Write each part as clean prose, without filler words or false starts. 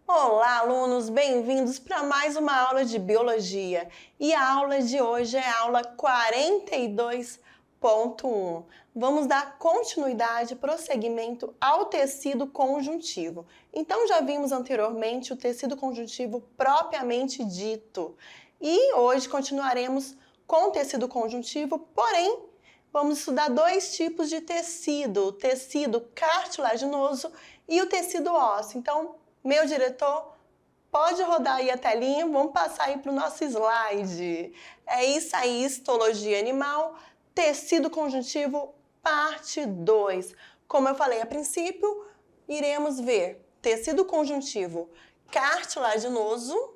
Olá, alunos! Bem-vindos para mais uma aula de Biologia. E a aula de hoje é a aula 42.1. Vamos dar continuidade, prosseguimento ao tecido conjuntivo. Então, já vimos anteriormente o tecido conjuntivo propriamente dito. E hoje continuaremos com o tecido conjuntivo, porém, vamos estudar dois tipos de tecido, o tecido cartilaginoso e o tecido ósseo. Então, meu diretor, pode rodar aí a telinha, vamos passar aí para o nosso slide. É isso aí, histologia animal, tecido conjuntivo, parte 2. Como eu falei a princípio, iremos ver tecido conjuntivo cartilaginoso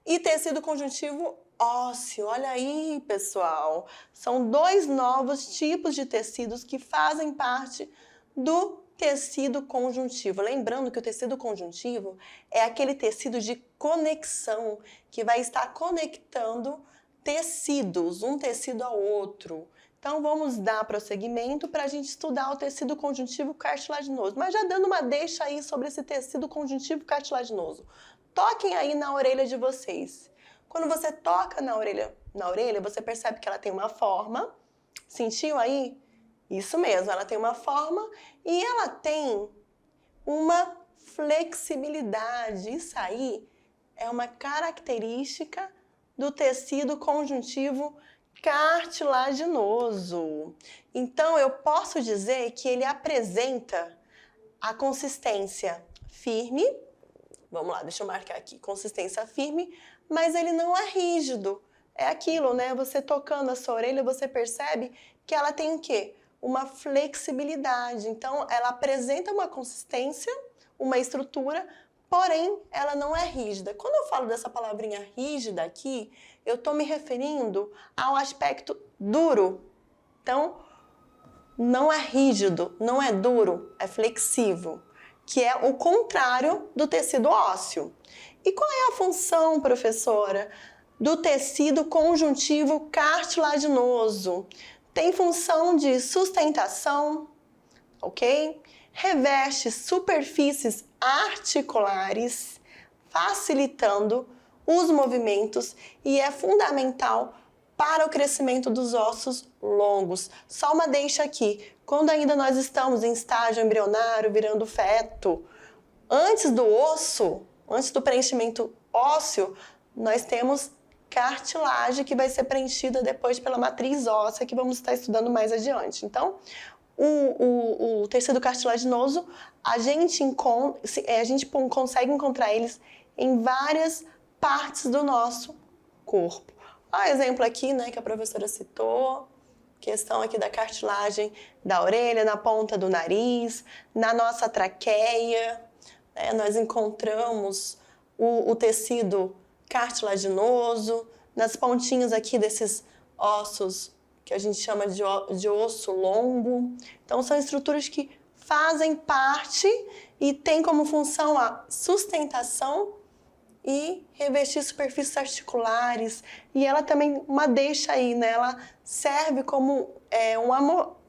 e tecido conjuntivo ósseo. Olha aí, pessoal, são dois novos tipos de tecidos que fazem parte do tecido conjuntivo. Lembrando que o tecido conjuntivo é aquele tecido de conexão que vai estar conectando tecidos, um tecido ao outro. Então, vamos dar prosseguimento para a gente estudar o tecido conjuntivo cartilaginoso. Mas já dando uma deixa aí sobre esse tecido conjuntivo cartilaginoso. Toquem aí na orelha de vocês. Quando você toca na orelha, você percebe que ela tem uma forma. Sentiu aí? Isso mesmo, ela tem uma forma e ela tem uma flexibilidade. Isso aí é uma característica do tecido conjuntivo cartilaginoso. Então, eu posso dizer que ele apresenta a consistência firme. Vamos lá, deixa eu marcar aqui. Consistência firme, mas ele não é rígido. É aquilo, né? Você tocando a sua orelha, você percebe que ela tem o quê? Uma flexibilidade. Então, ela apresenta uma consistência, uma estrutura, porém, ela não é rígida. Quando eu falo dessa palavrinha rígida aqui, eu estou me referindo ao aspecto duro. Então, não é rígido, não é duro, é flexível, que é o contrário do tecido ósseo. E qual é a função, professora, do tecido conjuntivo cartilaginoso? Tem função de sustentação, ok? Reveste superfícies articulares, facilitando os movimentos e é fundamental para o crescimento dos ossos longos. Só uma deixa aqui, quando ainda nós estamos em estágio embrionário, virando feto, antes do osso, antes do preenchimento ósseo, nós temos cartilagem que vai ser preenchida depois pela matriz óssea, que vamos estar estudando mais adiante. Então, o tecido cartilaginoso, a gente consegue encontrar eles em várias partes do nosso corpo. Olha o exemplo aqui, né, que a professora citou, questão aqui da cartilagem da orelha, na ponta do nariz, na nossa traqueia, né, nós encontramos o tecido cartilaginoso, nas pontinhas aqui desses ossos que a gente chama de osso longo. Então, são estruturas que fazem parte e têm como função a sustentação e revestir superfícies articulares. E ela também, uma deixa aí, né? Ela serve como um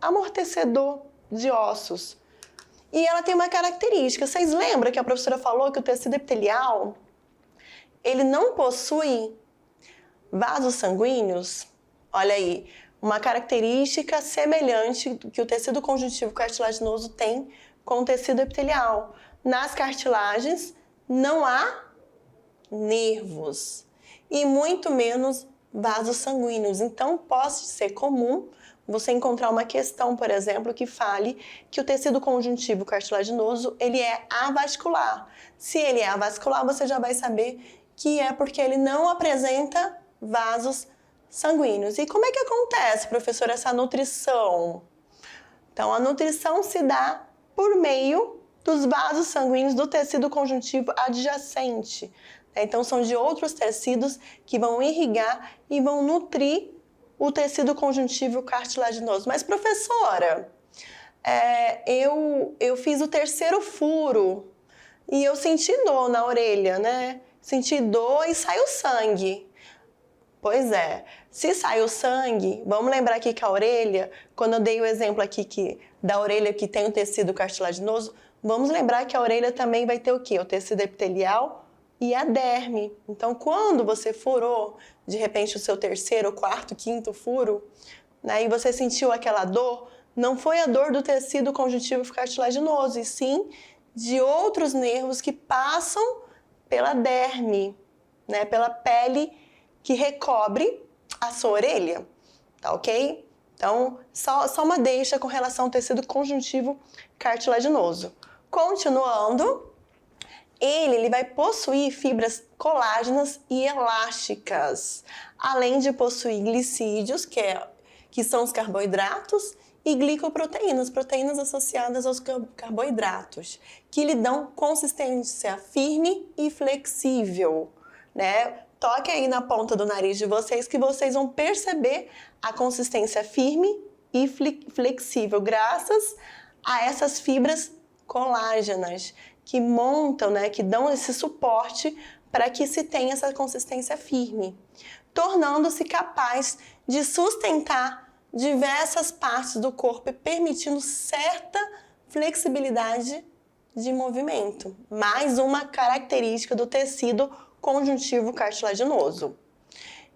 amortecedor de ossos. E ela tem uma característica. Vocês lembram que a professora falou que o tecido epitelial ele não possui vasos sanguíneos? Olha aí, uma característica semelhante que o tecido conjuntivo cartilaginoso tem com o tecido epitelial. Nas cartilagens não há nervos e muito menos vasos sanguíneos. Então, pode ser comum você encontrar uma questão, por exemplo, que fale que o tecido conjuntivo cartilaginoso ele é avascular. Se ele é avascular, você já vai saber que é porque ele não apresenta vasos sanguíneos. E como é que acontece, professora, essa nutrição? Então, a nutrição se dá por meio dos vasos sanguíneos do tecido conjuntivo adjacente. Então, são de outros tecidos que vão irrigar e vão nutrir o tecido conjuntivo cartilaginoso. Mas, professora, eu fiz o terceiro furo e eu senti dor na orelha, né? Senti dor e saiu sangue. Pois é. Se sai o sangue, vamos lembrar aqui que a orelha, quando eu dei o exemplo aqui da orelha que tem o tecido cartilaginoso, vamos lembrar que a orelha também vai ter o quê? O tecido epitelial e a derme. Então, quando você furou, de repente, o seu terceiro, quarto, quinto furo, né, e você sentiu aquela dor, não foi a dor do tecido conjuntivo cartilaginoso, e sim de outros nervos que passam pela derme, né, pela pele que recobre a sua orelha, tá ok? Então, só uma deixa com relação ao tecido conjuntivo cartilaginoso. Continuando, ele vai possuir fibras colágenas e elásticas, além de possuir glicídios, que são os carboidratos, e glicoproteínas, proteínas associadas aos carboidratos, que lhe dão consistência firme e flexível, né? Toque aí na ponta do nariz de vocês que vocês vão perceber a consistência firme e flexível, graças a essas fibras colágenas que montam, né, que dão esse suporte para que se tenha essa consistência firme, tornando-se capaz de sustentar diversas partes do corpo e permitindo certa flexibilidade de movimento. Mais uma característica do tecido conjuntivo cartilaginoso.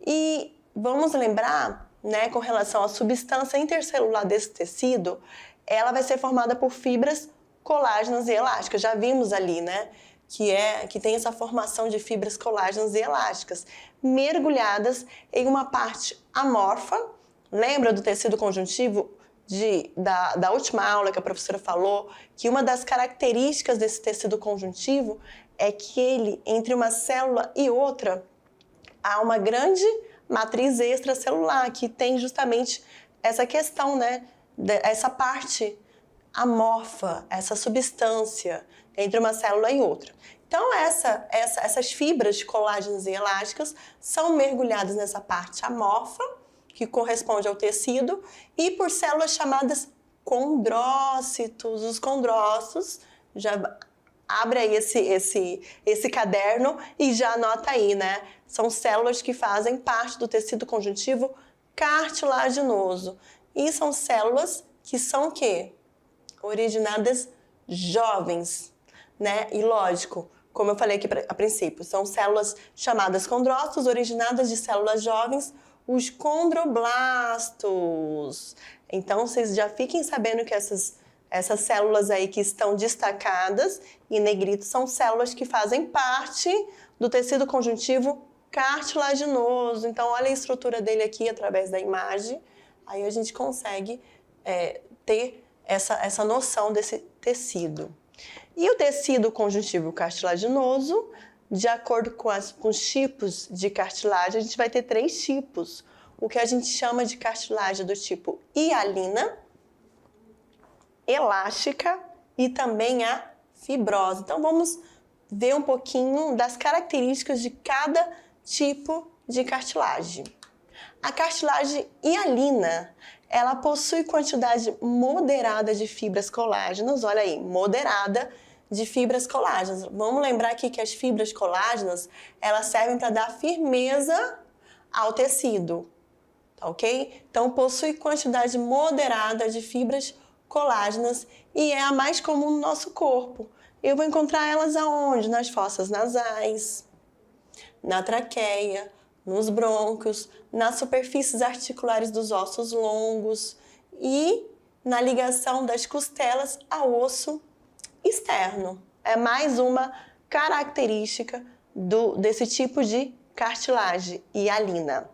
E vamos lembrar, né, com relação à substância intercelular desse tecido, ela vai ser formada por fibras colágenas e elásticas. Já vimos ali, né, que tem essa formação de fibras colágenas e elásticas, mergulhadas em uma parte amorfa. Lembra do tecido conjuntivo da última aula que a professora falou, que uma das características desse tecido conjuntivo é que ele, entre uma célula e outra, há uma grande matriz extracelular que tem justamente essa questão, né, essa parte amorfa, essa substância entre uma célula e outra. Então, essas fibras colágenas e elásticas são mergulhadas nessa parte amorfa, que corresponde ao tecido, e por células chamadas condrócitos. Os condrócitos, já abre aí esse caderno e já anota aí, né? São células que fazem parte do tecido conjuntivo cartilaginoso. E são células que são o quê? Originadas jovens, né? E lógico, como eu falei aqui a princípio, são células chamadas condrócitos, originadas de células jovens, os condroblastos. Então, vocês já fiquem sabendo que essas células aí que estão destacadas em negrito são células que fazem parte do tecido conjuntivo cartilaginoso. Então, olha a estrutura dele aqui através da imagem. Aí a gente consegue ter essa noção desse tecido. E o tecido conjuntivo cartilaginoso, de acordo com os tipos de cartilagem, a gente vai ter 3 tipos. O que a gente chama de cartilagem do tipo hialina, elástica e também a fibrosa. Então, vamos ver um pouquinho das características de cada tipo de cartilagem. A cartilagem hialina, ela possui quantidade moderada de fibras colágenas, olha aí, moderada de fibras colágenas. Vamos lembrar aqui que as fibras colágenas, elas servem para dar firmeza ao tecido, tá ok? Então, possui quantidade moderada de fibras colágenas e é a mais comum no nosso corpo. Eu vou encontrar elas aonde? Nas fossas nasais, na traqueia, nos brônquios, nas superfícies articulares dos ossos longos e na ligação das costelas ao osso externo. É mais uma característica desse tipo de cartilagem hialina.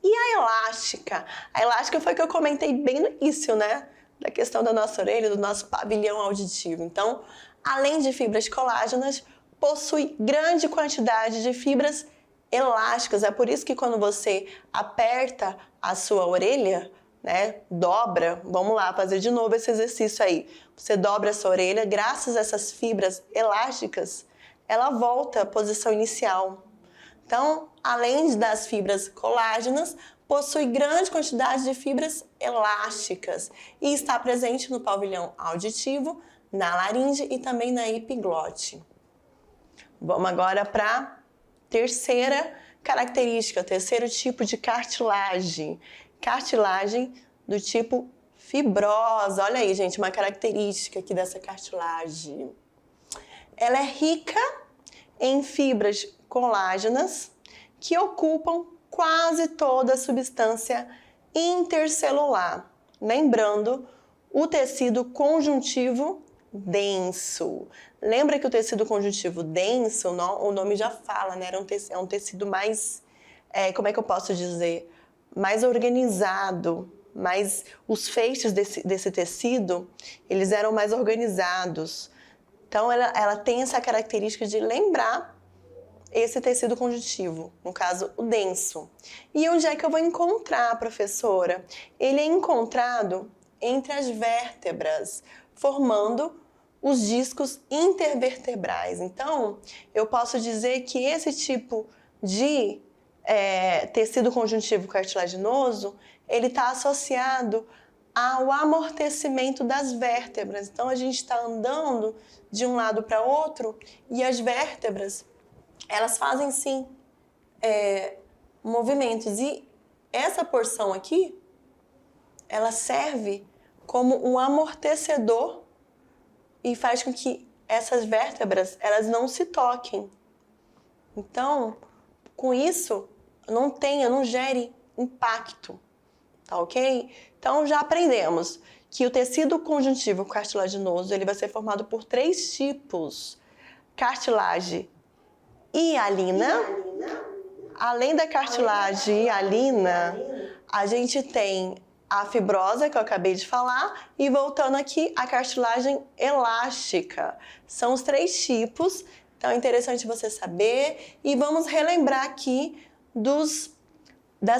E a elástica? A elástica foi que eu comentei bem no início, né? Da questão da nossa orelha, do nosso pavilhão auditivo. Então, além de fibras colágenas, possui grande quantidade de fibras elásticas. É por isso que quando você aperta a sua orelha, né, dobra, vamos lá, fazer de novo esse exercício aí. Você dobra a sua orelha, graças a essas fibras elásticas, ela volta à posição inicial. Então, além das fibras colágenas, possui grande quantidade de fibras elásticas e está presente no pavilhão auditivo, na laringe e também na epiglote. Vamos agora para a terceira característica, terceiro tipo de cartilagem. Cartilagem do tipo fibrosa. Olha aí, gente, uma característica aqui dessa cartilagem. Ela é rica em fibras colágenas que ocupam quase toda a substância intercelular. Lembrando, o tecido conjuntivo denso. Lembra que o tecido conjuntivo denso, o nome já fala, né? É um tecido mais, como é que eu posso dizer? Mais organizado. Mas os feixes desse tecido, eles eram mais organizados. Então, ela tem essa característica de lembrar esse tecido conjuntivo, no caso, o denso. E onde é que eu vou encontrar, professora? Ele é encontrado entre as vértebras, formando os discos intervertebrais. Então, eu posso dizer que esse tipo de tecido conjuntivo cartilaginoso, ele está associado ao amortecimento das vértebras. Então, a gente está andando de um lado para outro e as vértebras, elas fazem sim movimentos. E essa porção aqui, ela serve como um amortecedor e faz com que essas vértebras, elas não se toquem. Então, com isso, não gere impacto, tá ok? Então, já aprendemos que o tecido conjuntivo cartilaginoso, ele vai ser formado por 3 tipos. Cartilagem hialina. Além da cartilagem hialina, a gente tem a fibrosa, que eu acabei de falar, e voltando aqui, a cartilagem elástica. São os 3 tipos, então é interessante você saber. E vamos relembrar aqui das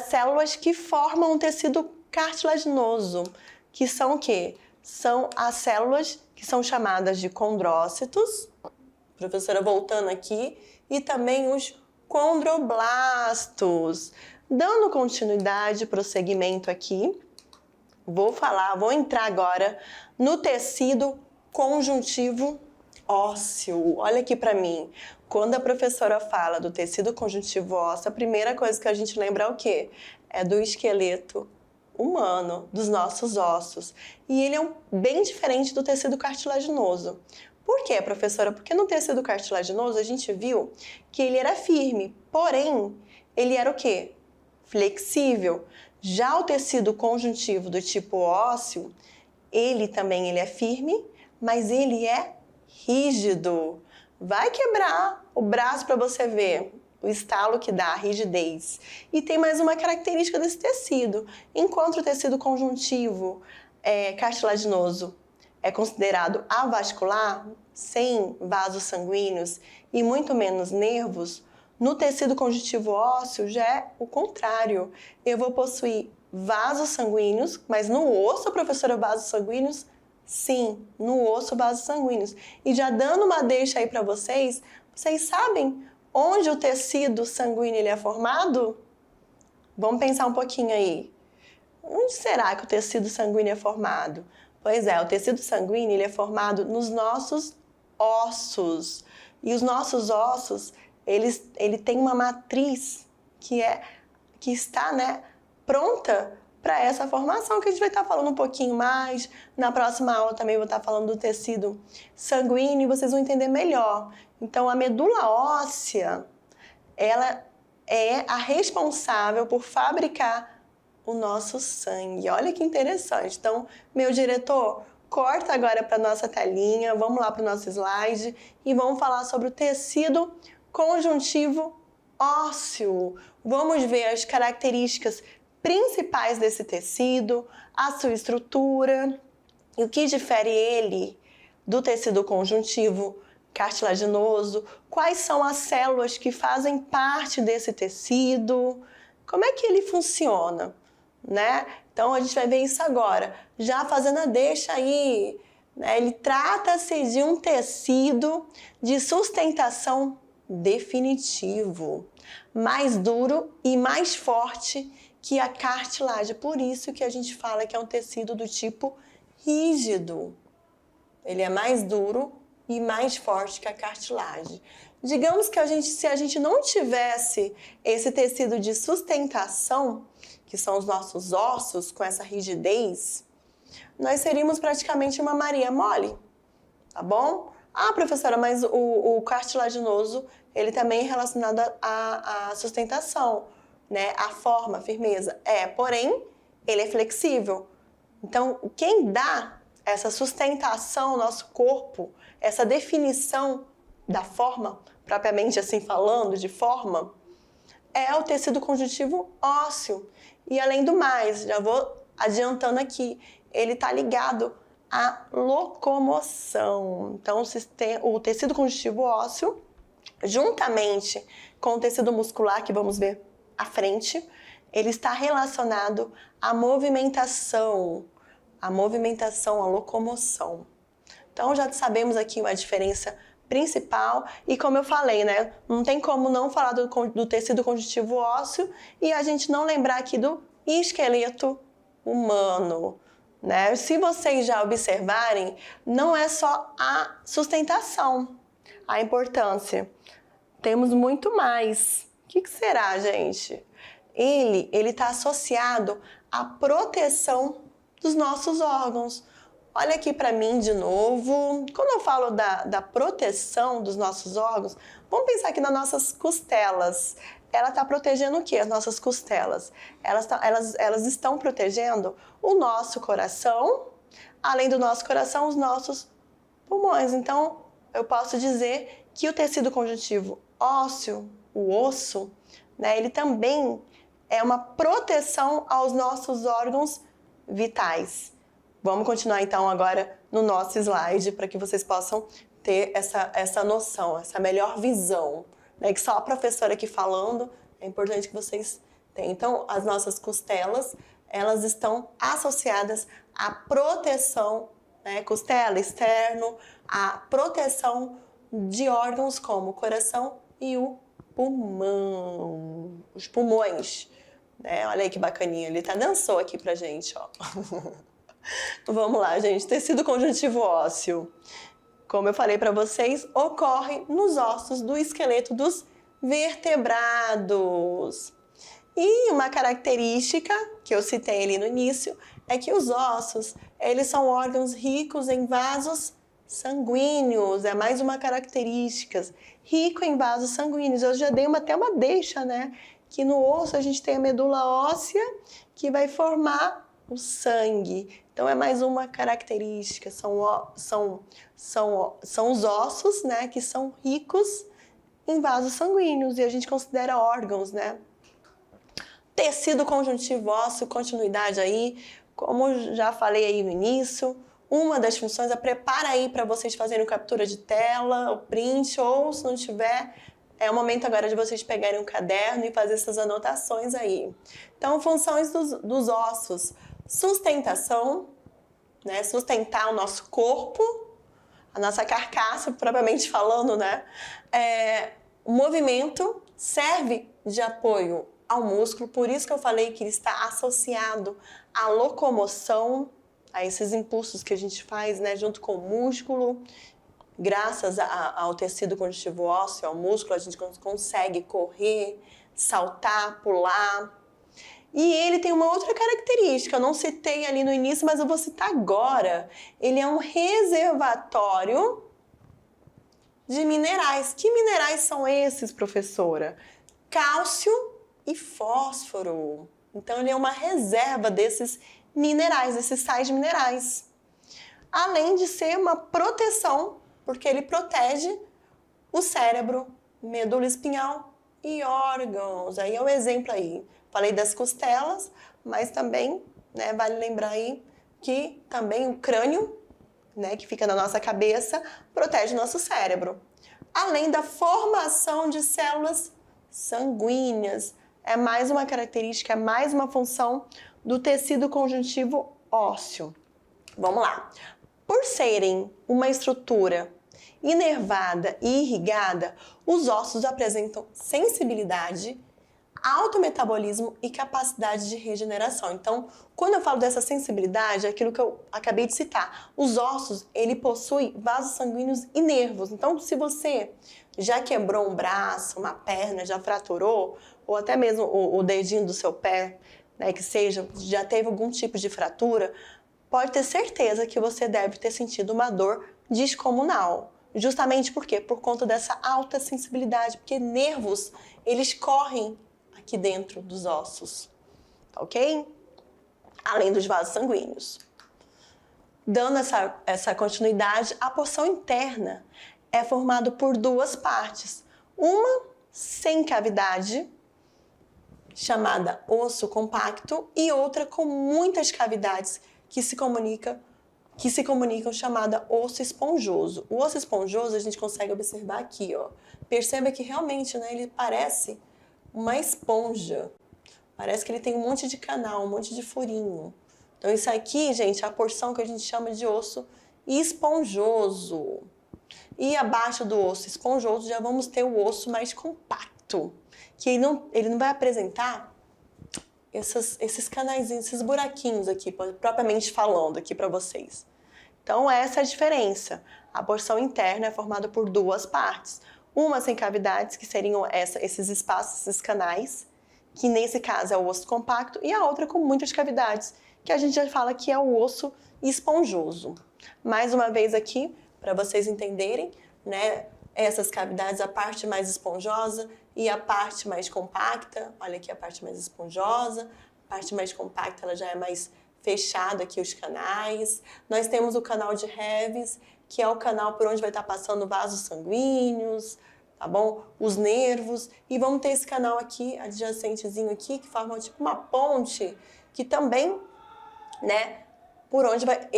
células que formam o tecido cartilaginoso, que são o quê? São as células que são chamadas de condrócitos, professora voltando aqui, e também os condroblastos. Dando continuidade, prosseguimento aqui, vou entrar agora no tecido conjuntivo ósseo. Olha aqui para mim. Quando a professora fala do tecido conjuntivo ósseo, a primeira coisa que a gente lembra é o quê? É do esqueleto humano, dos nossos ossos. E ele é bem diferente do tecido cartilaginoso. Por quê, professora? Porque no tecido cartilaginoso a gente viu que ele era firme, porém, ele era o quê? Flexível. Já o tecido conjuntivo do tipo ósseo, ele é firme, mas ele é rígido. Vai quebrar o braço para você ver o estalo que dá, a rigidez. E tem mais uma característica desse tecido. Enquanto o tecido conjuntivo cartilaginoso é considerado avascular, sem vasos sanguíneos e muito menos nervos, no tecido conjuntivo ósseo já é o contrário. Eu vou possuir vasos sanguíneos, mas no osso, professora, vasos sanguíneos? Sim, no osso, vasos sanguíneos. E já dando uma deixa aí para vocês sabem onde o tecido sanguíneo ele é formado? Vamos pensar um pouquinho aí. Onde será que o tecido sanguíneo é formado? Pois é, o tecido sanguíneo ele é formado nos nossos ossos. E os nossos ossos, ele tem uma matriz que está, né, pronta para essa formação, que a gente vai estar falando um pouquinho mais. Na próxima aula também vou estar falando do tecido sanguíneo e vocês vão entender melhor. Então, a medula óssea, ela é a responsável por fabricar o nosso sangue. Olha que interessante. Então, meu diretor, corta agora para a nossa telinha, vamos lá para o nosso slide e vamos falar sobre o tecido conjuntivo ósseo. Vamos ver as características principais desse tecido, a sua estrutura e o que difere ele do tecido conjuntivo cartilaginoso, quais são as células que fazem parte desse tecido, como é que ele funciona, né? Então a gente vai ver isso agora, já fazendo a deixa aí, né? Ele trata-se de um tecido de sustentação definitivo, mais duro e mais forte que a cartilagem, por isso que a gente fala que é um tecido do tipo rígido. Ele é mais duro e mais forte que a cartilagem. Digamos que se a gente não tivesse esse tecido de sustentação, que são os nossos ossos, com essa rigidez, nós seríamos praticamente uma Maria mole, tá bom? Ah, professora, mas o cartilaginoso, ele também é relacionado à sustentação, né? A forma, a firmeza. Porém, ele é flexível. Então, quem dá essa sustentação ao nosso corpo, essa definição da forma, propriamente assim falando, de forma, é o tecido conjuntivo ósseo. E além do mais, já vou adiantando aqui, ele está ligado à locomoção. Então, o tecido conjuntivo ósseo, juntamente com o tecido muscular, que vamos ver à frente, ele está relacionado à movimentação, à locomoção. Então, já sabemos aqui a diferença principal e, como eu falei, né, não tem como não falar do tecido conjuntivo ósseo e a gente não lembrar aqui do esqueleto humano, né? Se vocês já observarem, não é só a sustentação, a importância. Temos muito mais. O que será, gente? Ele está associado à proteção dos nossos órgãos. Olha aqui para mim de novo. Quando eu falo da proteção dos nossos órgãos, vamos pensar aqui nas nossas costelas. Ela está protegendo o quê? As nossas costelas. Elas estão protegendo o nosso coração, além do nosso coração, os nossos pulmões. Então, eu posso dizer que o tecido conjuntivo ósseo, o osso, né, ele também é uma proteção aos nossos órgãos vitais. Vamos continuar então agora no nosso slide para que vocês possam ter essa noção, essa melhor visão, né? Que só a professora aqui falando, é importante que vocês tenham. Então, as nossas costelas, elas estão associadas à proteção, né? Costela, externo, à proteção de órgãos como o coração e o pulmão, os pulmões, né? Olha aí que bacaninha, ele até dançou aqui pra gente, ó. Vamos lá, gente. Tecido conjuntivo ósseo, como eu falei para vocês, ocorre nos ossos do esqueleto dos vertebrados. E uma característica que eu citei ali no início é que os ossos, eles são órgãos ricos em vasos sanguíneos. É mais uma característica, rico em vasos sanguíneos. Eu já dei até uma deixa, né? Que no osso a gente tem a medula óssea que vai formar o sangue. Então, é mais uma característica, são os ossos, né, que são ricos em vasos sanguíneos e a gente considera órgãos, né? Tecido conjuntivo ósseo, continuidade aí, como já falei aí no início, uma das funções é prepara aí para vocês fazerem captura de tela, o print, ou se não tiver, é o momento agora de vocês pegarem um caderno e fazer essas anotações aí. Então, funções dos ossos. Sustentação, né? Sustentar o nosso corpo, a nossa carcaça, propriamente falando, né? O movimento serve de apoio ao músculo, por isso que eu falei que ele está associado à locomoção, a esses impulsos que a gente faz, né? Junto com o músculo. Graças ao tecido conjuntivo ósseo, ao músculo, a gente consegue correr, saltar, pular. E ele tem uma outra característica, eu não citei ali no início, mas eu vou citar agora. Ele é um reservatório de minerais. Que minerais são esses, professora? Cálcio e fósforo. Então, ele é uma reserva desses minerais, desses sais minerais. Além de ser uma proteção, porque ele protege o cérebro, medula espinhal e órgãos. Aí é um exemplo aí. Falei das costelas, mas também, né, vale lembrar aí que também o crânio, né, que fica na nossa cabeça, protege o nosso cérebro. Além da formação de células sanguíneas. É mais uma característica, é mais uma função do tecido conjuntivo ósseo. Vamos lá. Por serem uma estrutura inervada e irrigada, os ossos apresentam sensibilidade, alto metabolismo e capacidade de regeneração. Então, quando eu falo dessa sensibilidade, é aquilo que eu acabei de citar. Os ossos, ele possui vasos sanguíneos e nervos. Então, se você já quebrou um braço, uma perna, já fraturou, ou até mesmo o dedinho do seu pé, né, que seja, já teve algum tipo de fratura, pode ter certeza que você deve ter sentido uma dor descomunal. Justamente por quê? Por conta dessa alta sensibilidade, porque nervos, eles correm aqui dentro dos ossos, tá ok? Além dos vasos sanguíneos. Dando essa continuidade, a porção interna é formada por duas partes. Uma sem cavidade, chamada osso compacto, e outra com muitas cavidades que se comunicam, chamada osso esponjoso. O osso esponjoso a gente consegue observar aqui, ó. Perceba que realmente, né, ele parece uma esponja. Parece que ele tem um monte de canal, um monte de furinho. Então isso aqui, gente, é a porção que a gente chama de osso esponjoso. E abaixo do osso esponjoso já vamos ter o osso mais compacto, que ele não vai apresentar esses canaizinhos, esses buraquinhos aqui, propriamente falando aqui para vocês. Então essa é a diferença. A porção interna é formada por duas partes. Uma sem cavidades, que seriam esses espaços, esses canais, que nesse caso é o osso compacto, e a outra com muitas cavidades, que a gente já fala que é o osso esponjoso. Mais uma vez aqui, para vocês entenderem, né, essas cavidades, a parte mais esponjosa e a parte mais compacta. Olha aqui a parte mais esponjosa, a parte mais compacta ela já é mais fechada aqui os canais. Nós temos o canal de Heves, que é o canal por onde vai estar passando vasos sanguíneos, tá bom? Os nervos. E vamos ter esse canal aqui, adjacentezinho aqui, que forma tipo uma ponte, que também, né, por onde vai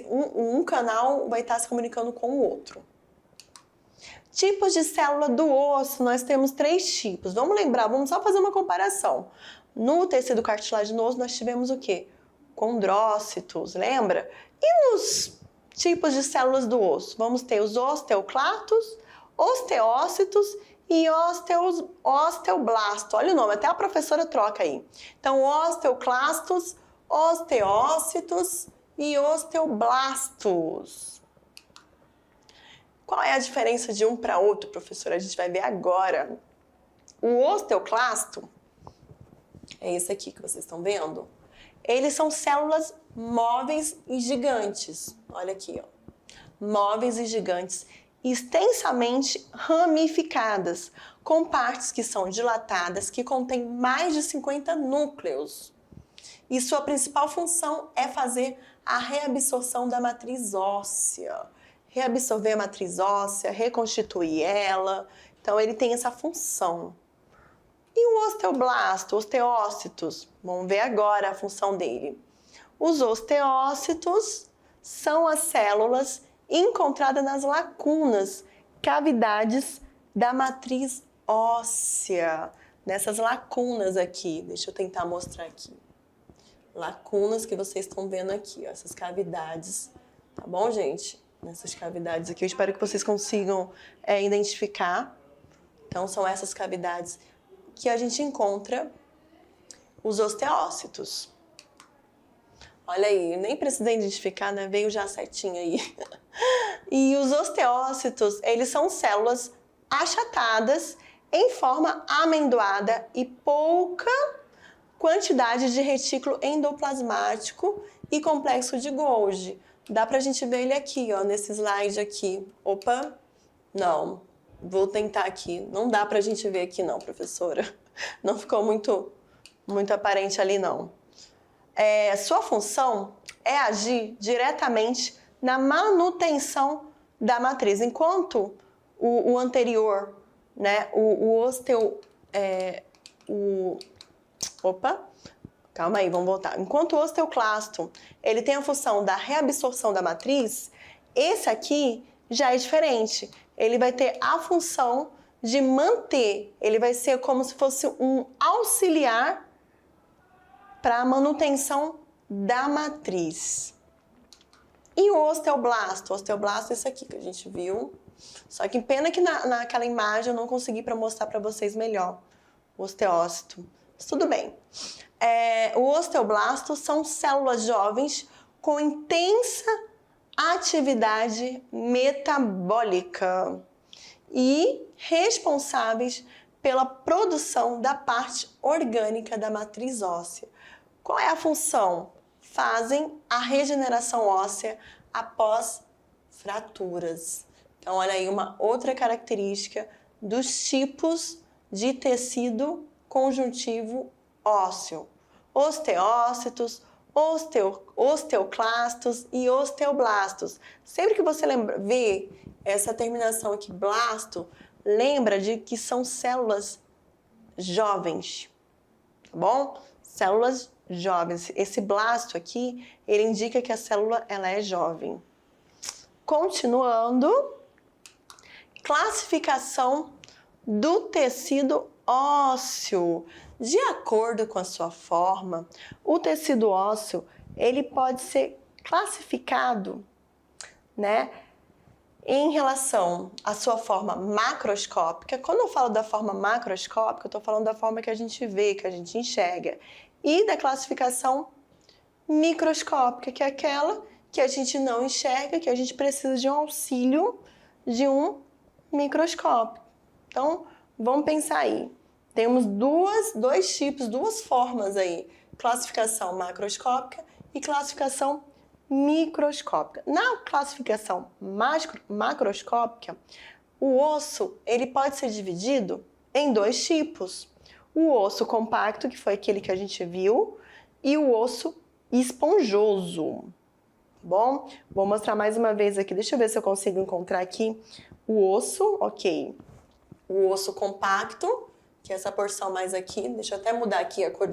um canal vai estar se comunicando com o outro. Tipos de célula do osso, nós temos 3 tipos. Vamos lembrar, vamos só fazer uma comparação. No tecido cartilaginoso nós tivemos o quê? Condrócitos, lembra? E nos tipos de células do osso? Vamos ter os osteoclastos, osteócitos e osteoblastos. Olha o nome, até a professora troca aí. Então, osteoclastos, osteócitos e osteoblastos. Qual é a diferença de um para outro, professora? A gente vai ver agora. O osteoclasto, é esse aqui que vocês estão vendo, eles são células móveis e gigantes. Olha aqui, ó. Móveis e gigantes, extensamente ramificadas, com partes que são dilatadas, que contêm mais de 50 núcleos. E sua principal função é fazer a reabsorção da matriz óssea. Reabsorver a matriz óssea, reconstituir ela. Então, ele tem essa função. E o osteoblasto, osteócitos? Vamos ver agora a função dele. Os osteócitos são as células encontradas nas lacunas, cavidades da matriz óssea. Nessas lacunas aqui, deixa eu tentar mostrar aqui. Lacunas que vocês estão vendo aqui, ó, essas cavidades, tá bom, gente? Nessas cavidades aqui, eu espero que vocês consigam identificar. Então, são essas cavidades que a gente encontra os osteócitos. Olha aí, nem precisei identificar, né? Veio já certinho aí. E os osteócitos, eles são células achatadas em forma amendoada e pouca quantidade de retículo endoplasmático e complexo de Golgi. Dá pra gente ver ele aqui, ó, nesse slide aqui. Opa, não, vou tentar aqui. Não dá pra gente ver aqui não, professora. Não ficou muito aparente ali não. Sua função é agir diretamente na manutenção da matriz. Enquanto o anterior, né, calma aí, vamos voltar. Enquanto o osteoclasto, ele tem a função da reabsorção da matriz, esse aqui já é diferente. Ele vai ter a função de manter, ele vai ser como se fosse um auxiliar para a manutenção da matriz. E o osteoblasto? O osteoblasto é esse aqui que a gente viu. Só que pena que naquela imagem eu não consegui mostrar para vocês melhor o osteócito. Mas tudo bem. O osteoblasto são células jovens com intensa atividade metabólica. e responsáveis pela produção da parte orgânica da matriz óssea. Qual é a função? Fazem a regeneração óssea após fraturas. Então, olha aí uma outra característica dos tipos de tecido conjuntivo ósseo. Osteócitos, osteoclastos e osteoblastos. Sempre que você vê essa terminação aqui, blasto, lembra de que são células jovens, tá bom? Células jovens. Esse blasto aqui, ele indica que a célula ela é jovem. Continuando, classificação do tecido ósseo. De acordo com a sua forma, o tecido ósseo, ele pode ser classificado, né, em relação à sua forma macroscópica. Quando eu falo da forma macroscópica, eu estou falando da forma que a gente vê, que a gente enxerga. E da classificação microscópica, que é aquela que a gente não enxerga, que a gente precisa de um auxílio de um microscópio. Então, vamos pensar aí. Temos dois tipos, duas formas aí. Classificação macroscópica e classificação microscópica. Na classificação macroscópica, o osso ele pode ser dividido em dois tipos. O osso compacto, que foi aquele que a gente viu, e o osso esponjoso. Bom, vou mostrar mais uma vez aqui. Deixa eu ver se eu consigo encontrar aqui o osso, ok. O osso compacto, que é essa porção mais aqui. Deixa eu até mudar aqui a cor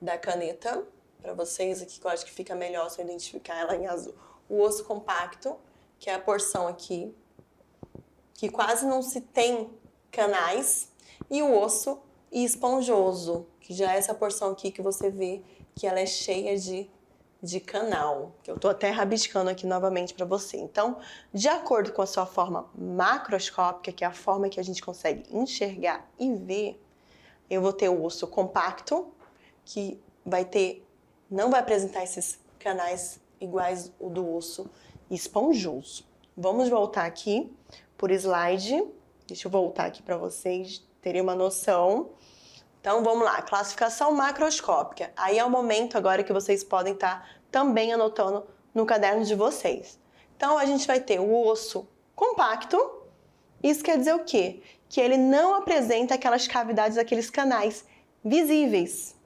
da caneta para vocês aqui, que eu acho que fica melhor se eu identificar ela em azul. O osso compacto, que é a porção aqui, que quase não se tem canais, e o osso esponjoso, que já é essa porção aqui que você vê que ela é cheia de canal, que eu tô até rabiscando aqui novamente para você. Então, de acordo com a sua forma macroscópica, que é a forma que a gente consegue enxergar e ver, eu vou ter o osso compacto, que não vai apresentar esses canais iguais o do osso esponjoso. Vamos voltar aqui por slide. Deixa eu voltar aqui para vocês terem uma noção. Então, vamos lá, classificação macroscópica. Aí é o momento agora que vocês podem estar também anotando no caderno de vocês. Então, a gente vai ter o osso compacto. Isso quer dizer o quê? Que ele não apresenta aquelas cavidades, aqueles canais visíveis.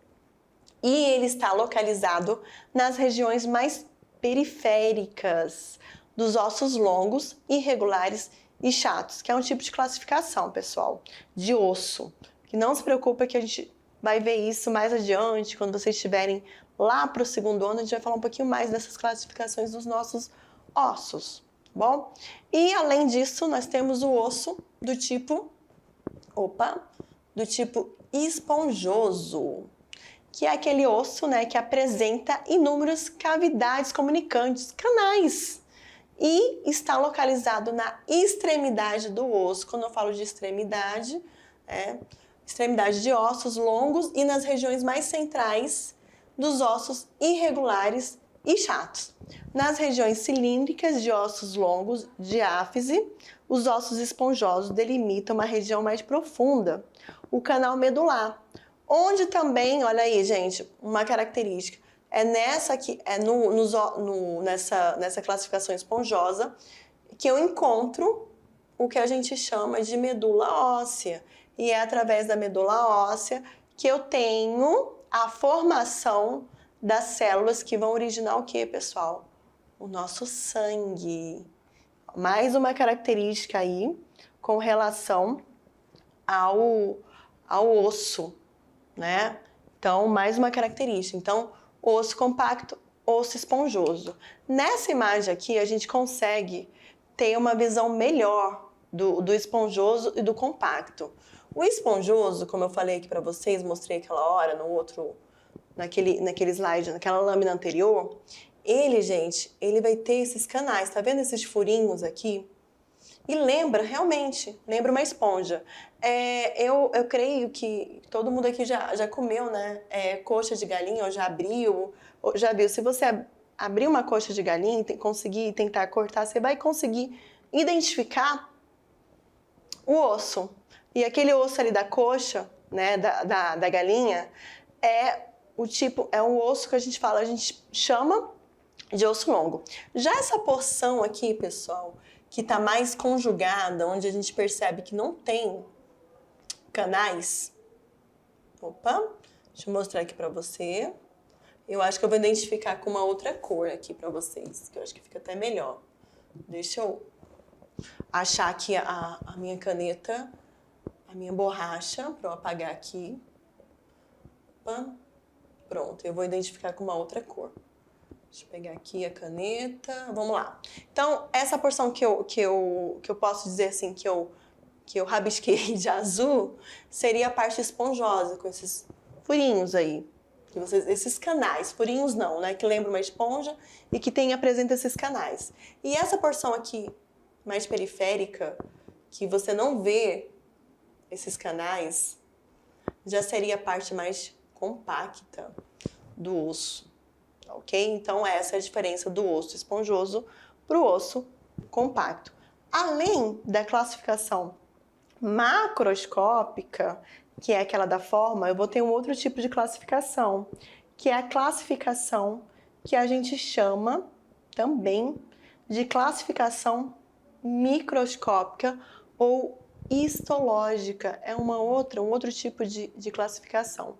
E ele está localizado nas regiões mais periféricas dos ossos longos, irregulares e chatos, que é um tipo de classificação, pessoal, de osso. Que não se preocupa que a gente vai ver isso mais adiante, quando vocês estiverem lá para o segundo ano, a gente vai falar um pouquinho mais dessas classificações dos nossos ossos, tá bom? E além disso, nós temos o osso do tipo esponjoso, que é aquele osso, né, que apresenta inúmeras cavidades comunicantes, canais, e está localizado na extremidade do osso. Quando eu falo de extremidade, extremidade de ossos longos e nas regiões mais centrais dos ossos irregulares e chatos. Nas regiões cilíndricas de ossos longos, diáfise, os ossos esponjosos delimitam uma região mais profunda, o canal medular, onde também, olha aí, gente, uma característica, nessa classificação esponjosa que eu encontro o que a gente chama de medula óssea. E é através da medula óssea que eu tenho a formação das células que vão originar o que, pessoal? O nosso sangue. Mais uma característica aí com relação ao osso, né? Então, mais uma característica. Então, osso compacto, osso esponjoso. Nessa imagem aqui, a gente consegue ter uma visão melhor do esponjoso e do compacto. O esponjoso, como eu falei aqui para vocês, mostrei aquela hora naquele slide, naquela lâmina anterior, ele, gente, ele vai ter esses canais, tá vendo esses furinhos aqui? E realmente, lembra uma esponja. Eu creio que todo mundo aqui já comeu, né? Coxa de galinha, ou já viu. Se você abrir uma coxa de galinha e conseguir tentar cortar, você vai conseguir identificar o osso. E aquele osso ali da coxa, né, da galinha, é um osso que a gente chama de osso longo. Já essa porção aqui, pessoal, que tá mais conjugada, onde a gente percebe que não tem canais. Opa, deixa eu mostrar aqui pra você. Eu acho que eu vou identificar com uma outra cor aqui pra vocês, que eu acho que fica até melhor. Deixa eu achar aqui a minha caneta, a minha borracha, pra eu apagar aqui. Opa. Pronto, eu vou identificar com uma outra cor. Deixa eu pegar aqui a caneta. Vamos lá. Então, essa porção que eu posso dizer assim, que eu rabisquei de azul, seria a parte esponjosa, com esses furinhos aí. Esses canais, furinhos não, né? Que lembra uma esponja e que apresenta esses canais. E essa porção aqui, mais periférica, que você não vê esses canais, já seria a parte mais compacta do osso, ok? Então essa é a diferença do osso esponjoso para o osso compacto. Além da classificação macroscópica, que é aquela da forma, eu vou ter um outro tipo de classificação, que é a classificação que a gente chama também de classificação microscópica ou histológica. É um outro tipo de classificação.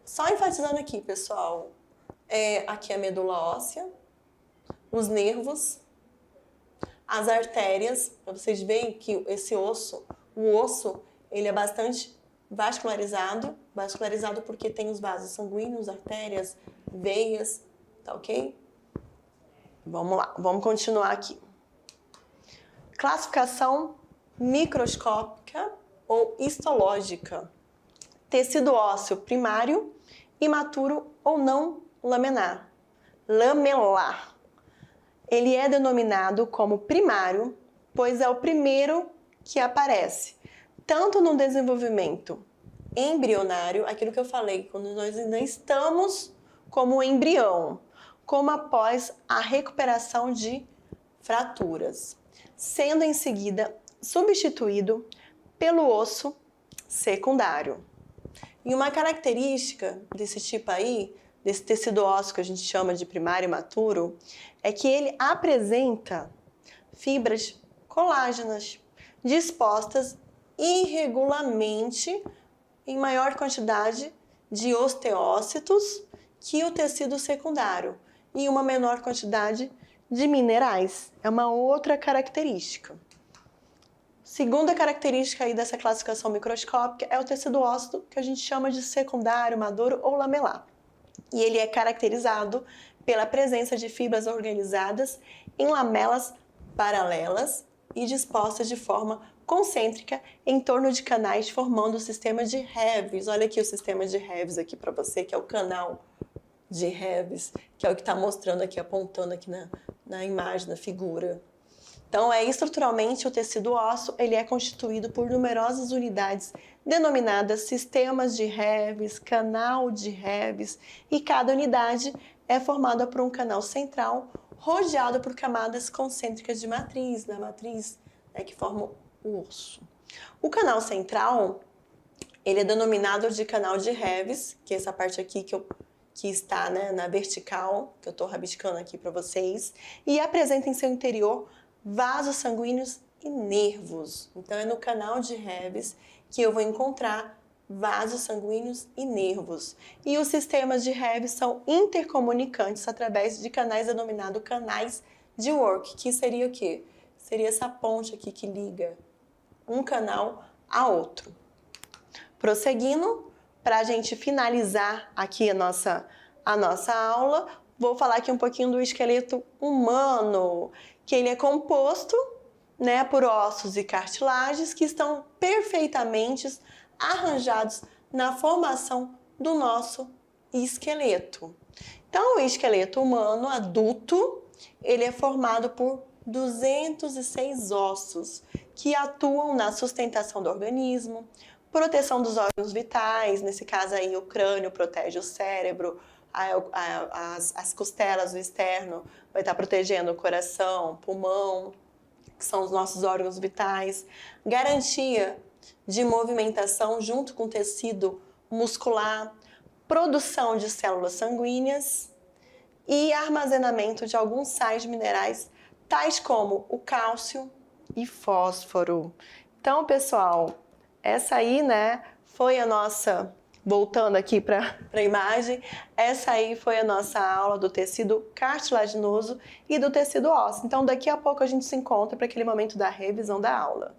Só enfatizando aqui, pessoal, aqui a medula óssea, os nervos, as artérias, para vocês verem que o osso, ele é bastante vascularizado porque tem os vasos sanguíneos, artérias, veias, tá ok? Vamos lá, vamos continuar aqui. Classificação microscópica ou histológica. Tecido ósseo primário, imaturo ou não laminar. Lamelar. Ele é denominado como primário, pois é o primeiro que aparece, tanto no desenvolvimento embrionário, aquilo que eu falei, quando nós ainda estamos como embrião, como após a recuperação de fraturas, sendo em seguida substituído pelo osso secundário. E uma característica desse tipo aí, desse tecido ósseo que a gente chama de primário imaturo, é que ele apresenta fibras colágenas dispostas irregularmente em maior quantidade de osteócitos que o tecido secundário e uma menor quantidade de minerais. É uma outra característica. Segunda característica aí dessa classificação microscópica é o tecido ósseo que a gente chama de secundário, maduro ou lamelar. E ele é caracterizado pela presença de fibras organizadas em lamelas paralelas e dispostas de forma concêntrica em torno de canais, formando o sistema de Heves. Olha aqui o sistema de Heves aqui para você, que é o canal de Heves, que é o que está mostrando aqui, apontando aqui na imagem, na figura. Então, estruturalmente, o tecido ósseo ele é constituído por numerosas unidades denominadas sistemas de Heves, canal de Heves, e cada unidade é formada por um canal central rodeado por camadas concêntricas de matriz, na matriz que forma o osso. O canal central ele é denominado de canal de Heves, que é essa parte aqui que está na vertical, que eu estou rabiscando aqui para vocês, e apresenta em seu interior vasos sanguíneos e nervos. Então, é no canal de Heves que eu vou encontrar vasos sanguíneos e nervos. E os sistemas de Heves são intercomunicantes através de canais denominados canais de Work, que seria o quê? Seria essa ponte aqui que liga um canal a outro. Prosseguindo, para a gente finalizar aqui a nossa aula, vou falar aqui um pouquinho do esqueleto humano, que ele é composto por ossos e cartilagens que estão perfeitamente arranjados na formação do nosso esqueleto. Então, o esqueleto humano adulto, ele é formado por 206 ossos que atuam na sustentação do organismo, proteção dos órgãos vitais, nesse caso aí o crânio protege o cérebro, as costelas do externo vai estar protegendo o coração, pulmão, que são os nossos órgãos vitais, garantia de movimentação junto com tecido muscular, produção de células sanguíneas e armazenamento de alguns sais minerais, tais como o cálcio e fósforo. Então, pessoal, essa aí, né, foi a nossa... Voltando aqui para a imagem, essa aí foi a nossa aula do tecido cartilaginoso e do tecido ósseo. Então, daqui a pouco a gente se encontra para aquele momento da revisão da aula.